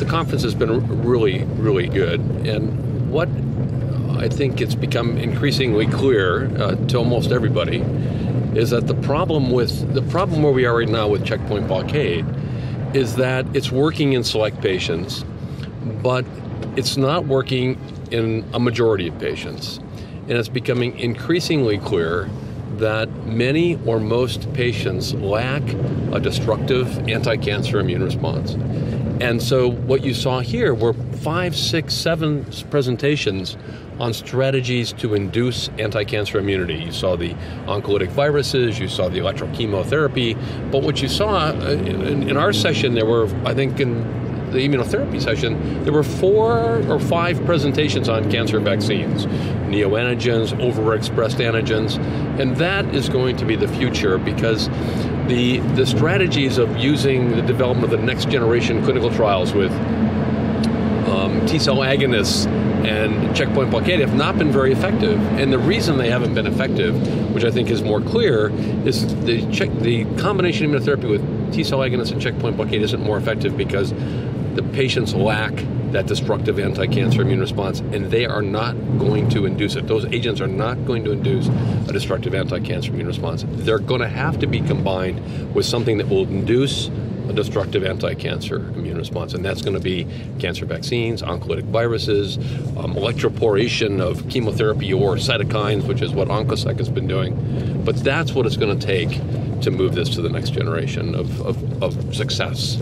conference has been really, really good. And what I think it's become increasingly clear to almost everybody is that the problem where we are right now with checkpoint blockade is that it's working in select patients, but it's not working in a majority of patients. And it's becoming increasingly clear that many or most patients lack a destructive anti-cancer immune response. And so what you saw here were 5, 6, 7 presentations on strategies to induce anti-cancer immunity. You saw the oncolytic viruses, you saw the electrochemotherapy, but what you saw in our session, there were, I think in the immunotherapy session, there were 4 or 5 presentations on cancer vaccines, neoantigens, overexpressed antigens, and that is going to be the future because the strategies of using the development of the next generation clinical trials with T-cell agonists and checkpoint blockade have not been very effective. And the reason they haven't been effective, which I think is more clear, is the combination immunotherapy with T-cell agonists and checkpoint blockade isn't more effective because the patients lack that destructive anti-cancer immune response, and they are not going to induce it. Those agents are not going to induce a destructive anti-cancer immune response. They're going to have to be combined with something that will induce a destructive anti-cancer immune response, and that's going to be cancer vaccines, oncolytic viruses, electroporation of chemotherapy or cytokines, which is what OncoSec has been doing. But that's what it's going to take to move this to the next generation of success.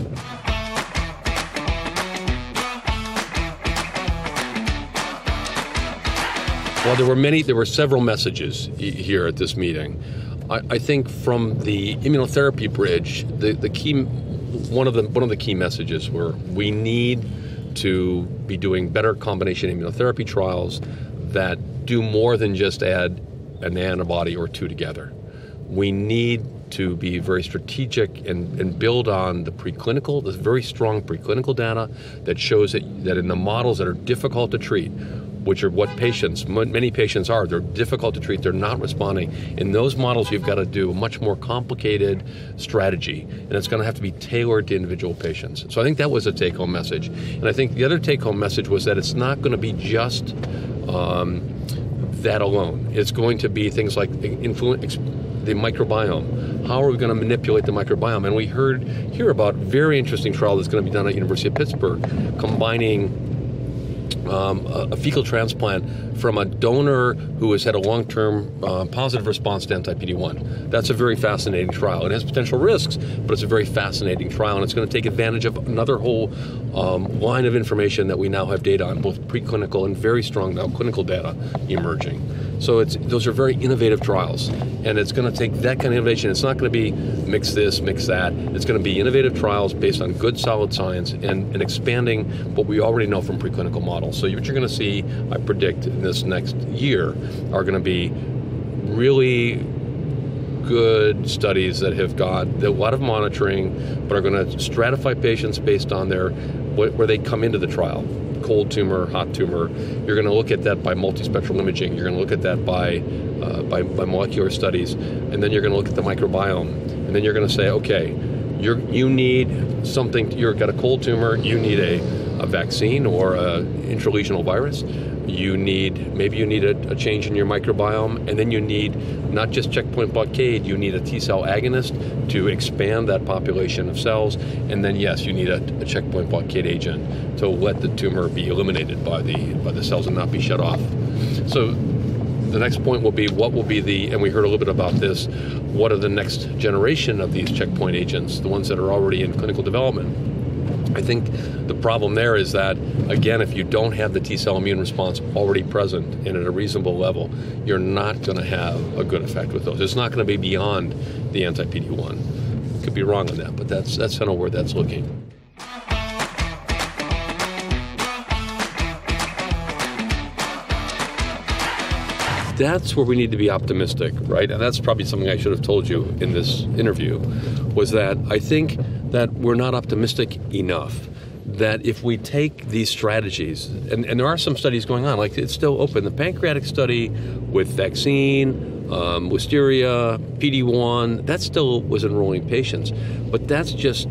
Well, there were several messages here at this meeting. I think from the immunotherapy bridge, one of the key messages were we need to be doing better combination immunotherapy trials that do more than just add an antibody or 2 together. We need to be very strategic and build on the very strong preclinical data that shows that in the models that are difficult to treat, which are what many patients are. They're difficult to treat. They're not responding. In those models, you've got to do a much more complicated strategy, and it's going to have to be tailored to individual patients. So I think that was a take-home message. And I think the other take-home message was that it's not going to be just that alone. It's going to be things like the microbiome. How are we going to manipulate the microbiome? And we hear about a very interesting trial that's going to be done at University of Pittsburgh, combining a fecal transplant from a donor who has had a long-term positive response to anti-PD-1. That's a very fascinating trial. It has potential risks, but it's a very fascinating trial, and it's going to take advantage of another whole line of information that we now have data on, both preclinical and very strong now clinical data emerging. So those are very innovative trials, and it's going to take that kind of innovation. It's not going to be mix this, mix that. It's going to be innovative trials based on good, solid science and expanding what we already know from preclinical models. So what you're going to see, I predict, in this next year are going to be really good studies that have got a lot of monitoring, but are going to stratify patients based on where they come into the trial. Cold tumor, hot tumor. You're going to look at that by multispectral imaging. You're going to look at that by molecular studies, and then you're going to look at the microbiome, and then you're going to say, okay, you need something. You've got a cold tumor. You need a vaccine or a intralesional virus. Maybe you need a change in your microbiome, and then you need not just checkpoint blockade, you need a T-cell agonist to expand that population of cells, and then yes, you need a checkpoint blockade agent to let the tumor be eliminated by the cells and not be shut off. So the next point will be and we heard a little bit about this, what are the next generation of these checkpoint agents, the ones that are already in clinical development? I think the problem there is that, again, if you don't have the T-cell immune response already present and at a reasonable level, you're not going to have a good effect with those. It's not going to be beyond the anti-PD-1. Could be wrong on that, but that's kind of where that's looking. That's where we need to be optimistic, right? And that's probably something I should have told you in this interview, was that I think that we're not optimistic enough that if we take these strategies, and there are some studies going on, like it's still open. The pancreatic study with vaccine, Listeria, PD-1, that still was enrolling patients. But that's just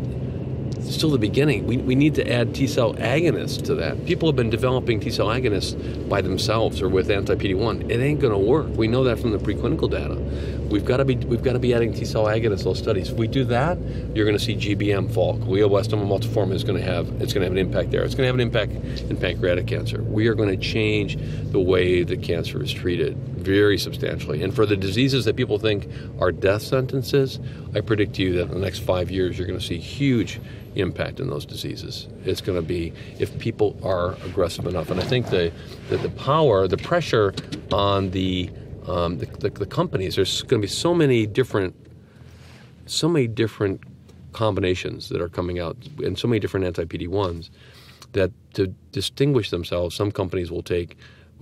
still the beginning. We need to add T-cell agonists to that. People have been developing T-cell agonists by themselves or with anti-PD-1. It ain't going to work. We know that from the preclinical data. We've got to be adding T-cell agonists to those studies. If we do that, you're going to see GBM fall. Glioblastoma multiforme is going to have an impact there. It's going to have an impact in pancreatic cancer. We are going to change the way that cancer is treated very substantially. And for the diseases that people think are death sentences, I predict to you that in the next 5 years, you're going to see huge impact in those diseases. It's going to be if people are aggressive enough. And I think the pressure on the companies, there's going to be so many different combinations that are coming out and so many different anti-PD-1s that to distinguish themselves, some companies will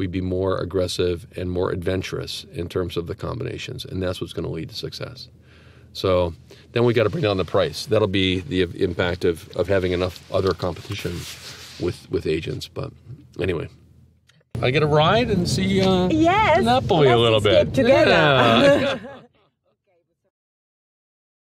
be more aggressive and more adventurous in terms of the combinations, and that's what's going to lead to success. So then we got to bring down the price. That'll be the impact of having enough other competition with agents. But anyway, I get a ride and see yes, Napoli a little bit. Together. Yeah.